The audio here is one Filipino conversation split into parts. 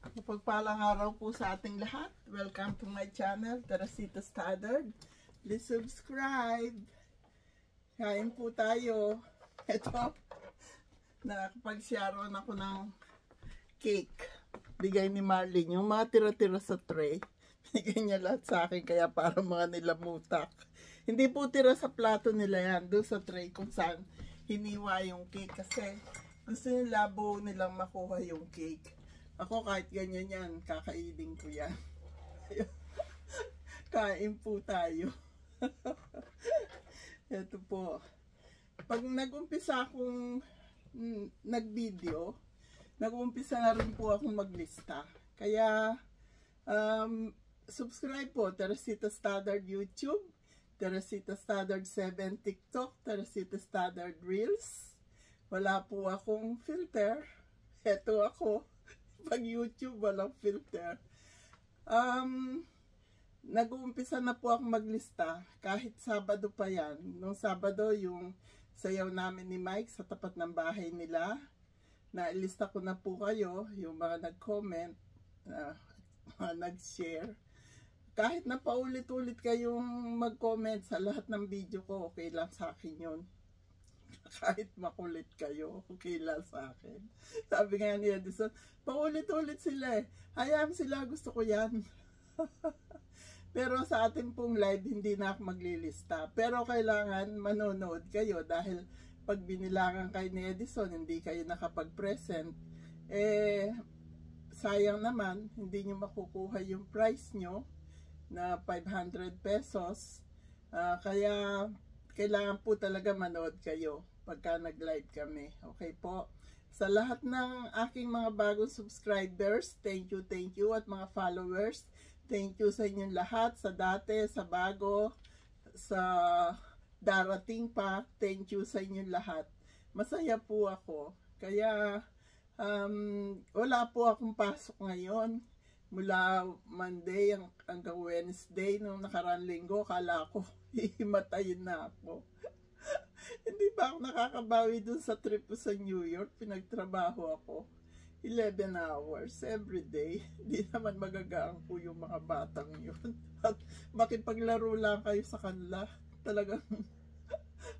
Mapagpalang araw po sa ating lahat. Welcome to my channel, Teresita Stoddard. Please subscribe. Kain po tayo. Ito, nakapag-sharon ako ng cake. Bigay ni Marlene. Yung mga tira-tira sa tray. Bigay niya lahat sa akin, kaya para mga nilamutak. Hindi po tira sa plato nila yan. Doon sa tray kung saan hiniwa yung cake. Kasi gusto nila buo nilang makuha yung cake. Ako kahit ganyan yan, kakainin ko yan. Kain po tayo. Ito po. Pag nag-umpisa akong nag-video, nag-umpisa na rin po akong maglista. Kaya, subscribe po, Teresita Stoddard YouTube, Teresita Stoddard 7 TikTok, Teresita Stoddard Reels. Wala po akong filter. Ito ako. Pag YouTube, walang filter. Nag-uumpisa na po ako maglista. Kahit Sabado pa yan. Nung Sabado, yung sayaw namin ni Mike sa tapat ng bahay nila. Nailista ko na po kayo, yung mga nag-comment, nag-share. Kahit na paulit-ulit kayong mag-comment sa lahat ng video ko, okay lang sa akin yun. Kahit makulit kayo, okay lang sa akin. Sabi nga ni Edison, paulit-ulit sila eh. Hayaan sila, gusto ko yan. Pero sa ating pong live, hindi na ako maglilista. Pero kailangan manonood kayo dahil pag binilangan kayo ni Edison, hindi kayo nakapag-present, eh, sayang naman, hindi nyo makukuha yung price nyo na 500 pesos. Kaya kailangan po talaga manood kayo pagka nag-live kami. Okay po? Sa lahat ng aking mga bagong subscribers, thank you. At mga followers, thank you sa inyong lahat. Sa dati, sa bago, sa darating pa, thank you sa inyong lahat. Masaya po ako. Kaya, wala po akong pasok ngayon. Mula Monday hanggang Wednesday, nung nakaraan linggo, kala ko hihimatayin na ako. Hindi pa ako nakakabawi dun sa trip ko sa New York. Pinagtrabaho ako 11 hours every day. Hindi naman magagaan po yung mga batang yun. At makipaglaro lang kayo sa kanila, talagang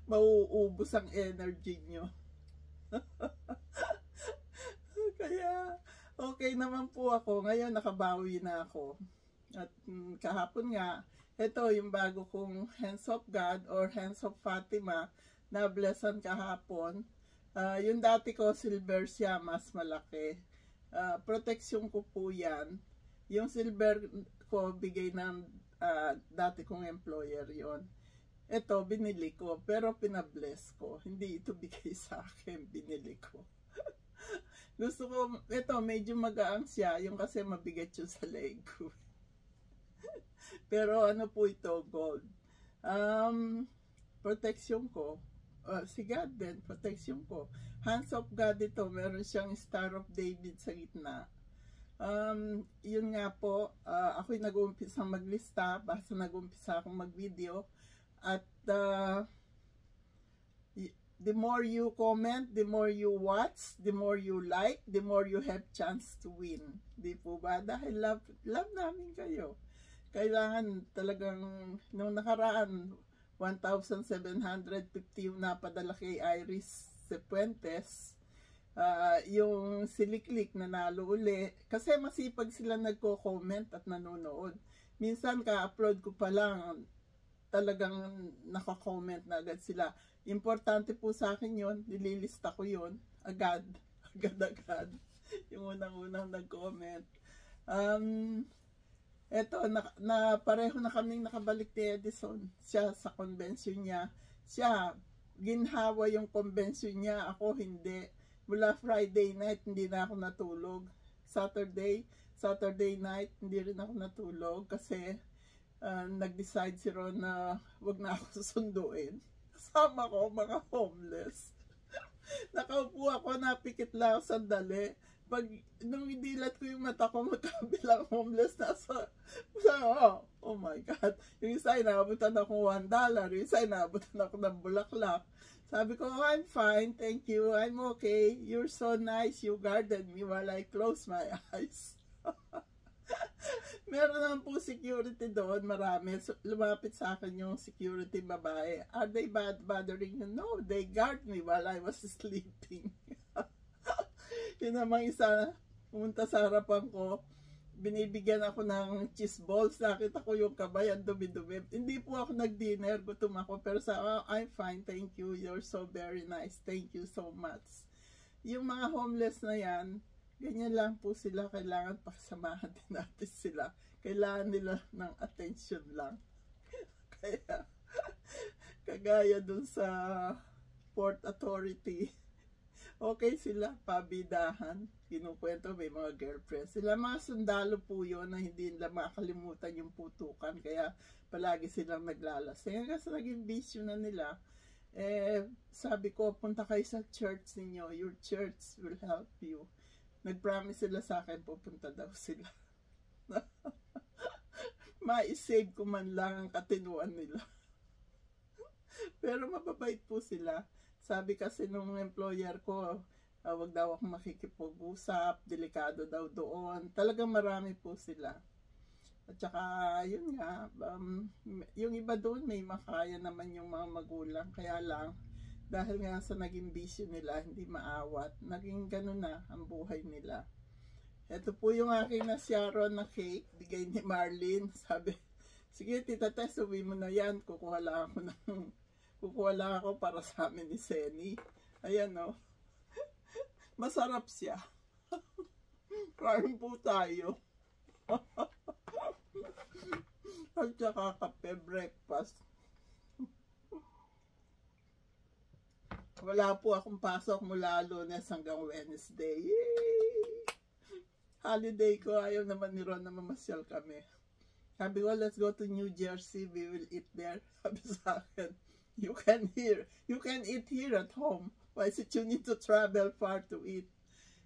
mauubos ang energy nyo. Kaya okay naman po ako. Ngayon nakabawi na ako. At kahapon nga, ito yung bago kong Hands of God or Hands of Fatima na blessan kahapon. Yung dati ko silver siya, mas malaki. Protection ko po yan. Yung silver ko bigay ng dati kong employer yon. Ito binili ko pero pinabless ko. Hindi ito bigay sa akin, binili ko. Gusto ko, ito medyo magaang siya, yung kasi mabigat yung sa leg ko. Pero ano po ito, gold. Protection ko, si God din, protection ko. Hands of God ito, meron siyang Star of David sa gitna. Yun nga po, ako'y nag-uumpisa maglista, basta nag-uumpisa akong mag-video. At the more you comment, the more you watch, the more you like, the more you have chance to win. Di po ba? Dahil love namin kayo. Kailangan talagang, nung nakaraan, 1,750 yung napadala kay Iris Cepuentes. Yung siliklik nanalo uli. Kasi masipag sila nagko-comment at nanonood. Minsan ka-upload ko pa lang, talagang naka-comment na agad sila. Importante po sa akin yun, nililista ko yun, agad. Yung unang-unang nag-comment. Eto, pareho na kaming nakabalik ni Edison. Siya sa convention niya. Siya, ginhawa yung convention niya. Ako hindi. Mula Friday night, hindi na ako natulog. Saturday night, hindi rin ako natulog. Kasi, nag-decide si Ron na wag na ako susunduin. Kasama ko, mga homeless. Nakaupo ako, napikit lang sandali. Nung idilat ko yung mata ko, magkabilang homeless na oh my God. Yung isa inabutan ako $1, yung isa inabutan ako ng bulaklak. Sabi ko, oh, I'm fine, thank you, I'm okay. You're so nice, you guarded me while I close my eyes. Meron naman po security doon, marami. So, lumapit sa akin yung security babae. Are they bothering you? No, they guard me while I was sleeping. Yun namang isa, pumunta sa harapan ko, binibigyan ako ng cheese balls. Nakita ko yung kamay, ang dumi-dumi. Hindi po ako nag-dinner, gutom ako. Pero I'm fine, thank you. You're so very nice. Thank you so much. Yung mga homeless na yan, ganyan lang po sila. Kailangan pakisamahan din natin sila. Kailangan nila ng attention lang. Kaya, kagaya dun sa Port Authority, okay sila, pabidahan. Kinukwento, may mga girlfriends. Sila mga sundalo po yun na hindi nila makalimutan yung putukan. Kaya palagi silang naglalasing. Hanggang sa naging bisyo na nila, sabi ko, punta kayo sa church ninyo. Your church will help you. Nag-promise sila sa akin, pupunta daw sila. Ma-save ko man lang ang katinuan nila. Pero mababait po sila. Sabi kasi nung employer ko, wag daw ako makikipag-usap, delikado daw doon. Talagang marami po sila. At saka, yun nga, yung iba doon may makaya naman yung mga magulang. Kaya lang, dahil nga sa naging bisyo nila, hindi maawat. Naging ganun na ang buhay nila. Ito po yung aking nasyaron na cake, bigay ni Marlene. Sabi, sige tita Tess, uwi mo na yan. Kukuha lang ako para sa amin ni Seni. Ayan o. Masarap siya. Kain po tayo. At saka kape, breakfast. Wala po akong pasok mula Lunes hanggang Wednesday. Yay! Holiday ko, ayaw naman ni Ron na mamasyal kami. Sabi ko, let's go to New Jersey, we will eat there. Sabi sa akin, you can eat here at home. Why is it you need to travel far to eat?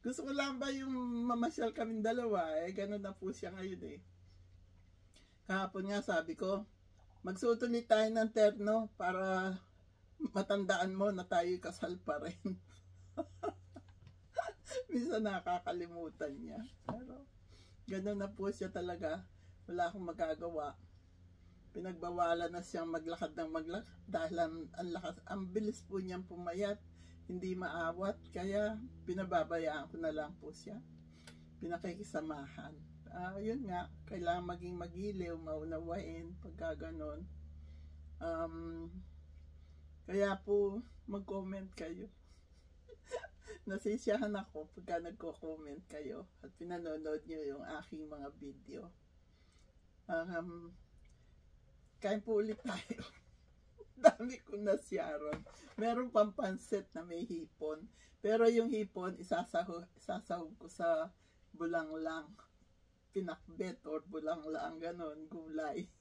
Gusto ko lang ba yung mamasyal kaming dalawa, ganun na po siya ngayon eh. Kahapon nga sabi ko, magsuot ulit tayo ng terno para matandaan mo na tayo'y kasal pa rin. Minsan nakakalimutan niya. Pero gano'n na po siya talaga. Wala akong magagawa. Pinagbawalan na siyang maglakad ng maglakad dahil ang bilis po niyang pumayat. Hindi maawat. Kaya pinababayaan ko na lang po siya. Pinakikisamahan. Yun nga, kailangan maging magiliw, maunawain pagka gano'n. Kaya po mag-comment kayo. Nasisiyahan ako pagka nagko-comment kayo at pinanonood nyo yung aking mga video. Kain po ulit tayo. Dami kong nasyaron. Meron pang pansit na may hipon. Pero yung hipon, isasahog ko sa bulanglang. Pinakbet or bulanglang, ganon, gulay.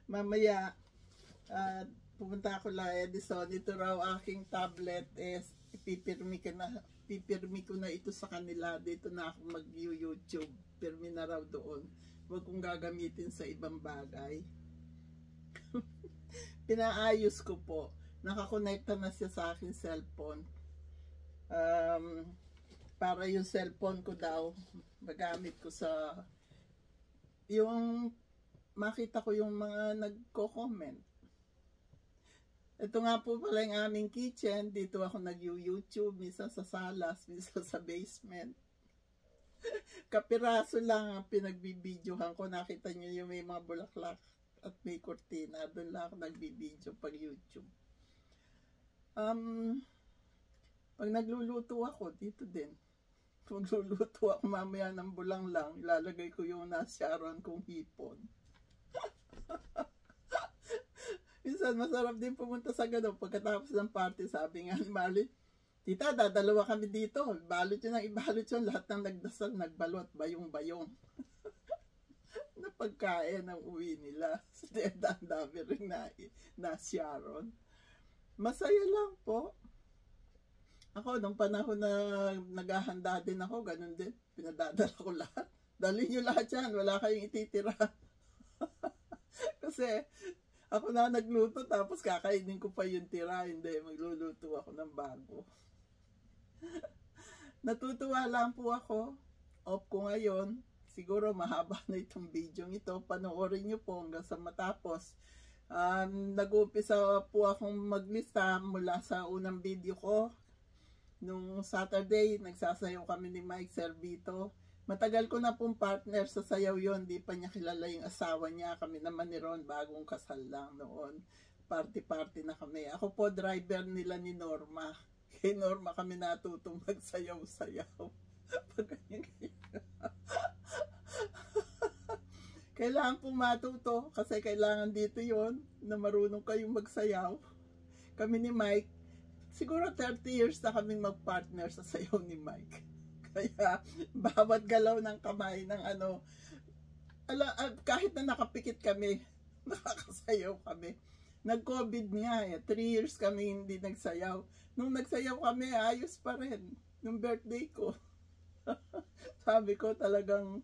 Mamaya, pupunta ako la Edison. Ito raw aking tablet is pipirmi ko na ito sa kanila. Dito na ako mag-YouTube. Pirmi na raw doon. Huwag kong gagamitin sa ibang bagay. Pinaayos ko po. Nakakonekta na siya sa aking cellphone. Para yung cellphone ko daw magamit ko sa yung makita ko yung mga nagko-comment. Ito nga po pala yung aming kitchen. Dito ako nag-YouTube. Minsan sa salas, minsan sa basement. Kapiraso lang ang pinagbibidyohan ko. Nakita nyo yung may mga bulaklak at may kurtina. Doon lang ako nagbibidyo pag YouTube. Pag nagluluto ako, dito din. Magluluto ako mamaya ng bulanglang. Ilalagay ko yung nasyaron kong hipon. Minsan masarap din pumunta sa gano'n. Pagkatapos ng party, sabi nga ni Marlene, tita, dadalawa kami dito. Ibalot yun ang ibalot yun. Lahat ng nagdasal, nagbalot, bayong-bayong. Na pagkain ang uwi nila. Sa dami rin na Sharon. Masaya lang po. Ako, nung panahon na naghahanda din ako, ganun din. Pinadadala ko lahat. Dali nyo lahat yan. Wala kayong ititira. Kasi, ako na nagluto tapos kakainin ko pa yung tira. Hindi, magluluto ako ng bago. Natutuwa lang po ako. Off ko ngayon. siguro mahaba na itong video ito. Panoorin nyo po hanggang sa matapos. Nag-uumpisa po akong maglista mula sa unang video ko. Nung Saturday, nagsasayaw kami ni Mike Servito. Matagal ko na pong partner sa sayaw yon, di pa niya kilala yung asawa niya. Kami naman ni Ron, bagong kasal lang noon. Party-party na kami. Ako po driver nila ni Norma. Kay Norma kami natutong magsayaw-sayaw. Pag kailangan po matuto kasi kailangan dito yon na marunong kayong magsayaw. Kami ni Mike, siguro 30 years na kaming magpartner sa sayaw ni Mike. Kaya bawat galaw ng kamay ng kahit na nakapikit kami, nakakasayaw kami. Nag-COVID nga 3 years kami hindi nagsayaw. Nung nagsayaw kami, ayos pa rin. Nung birthday ko. Sabi ko talagang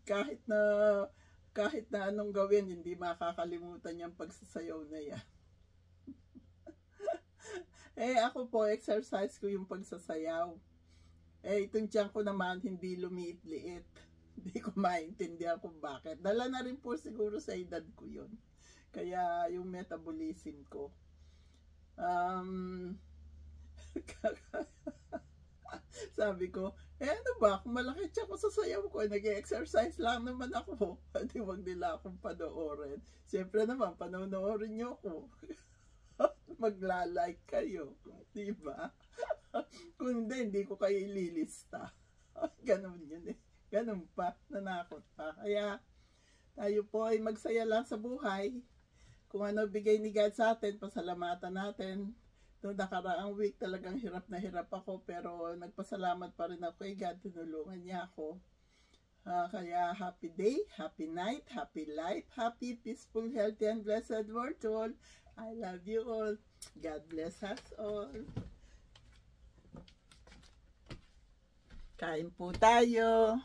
kahit na anong gawin, hindi makakalimutan yung pagsasayaw na yan. Ako po, exercise ko yung pagsasayaw. Itong tiyan ko naman, hindi lumiit-liit. Hindi ko maintindihan kung bakit. Dala na rin po siguro sa edad ko yun. Kaya yung metabolism ko. Sabi ko, ano ba, kung malaki tiyan ko sa sayaw ko, nag-exercise lang naman ako. Hindi wag nila akong panoorin. Siyempre naman, panoorin nyo ako. Magla-like kayo. Diba? Kung hindi ko kayo ililista. Ganun yun eh. Ganun pa. Nanakot pa. Kaya, tayo po ay magsaya lang sa buhay. Kung ano bigay ni God sa atin, pasalamatan natin. Noong nakaraang week, talagang hirap na hirap ako. Pero nagpasalamat pa rin ako kay God. Tinulungan niya ako. Kaya happy day, happy night, happy life, happy, peaceful, healthy, and blessed world to all. I love you all. God bless us all. Kain po tayo.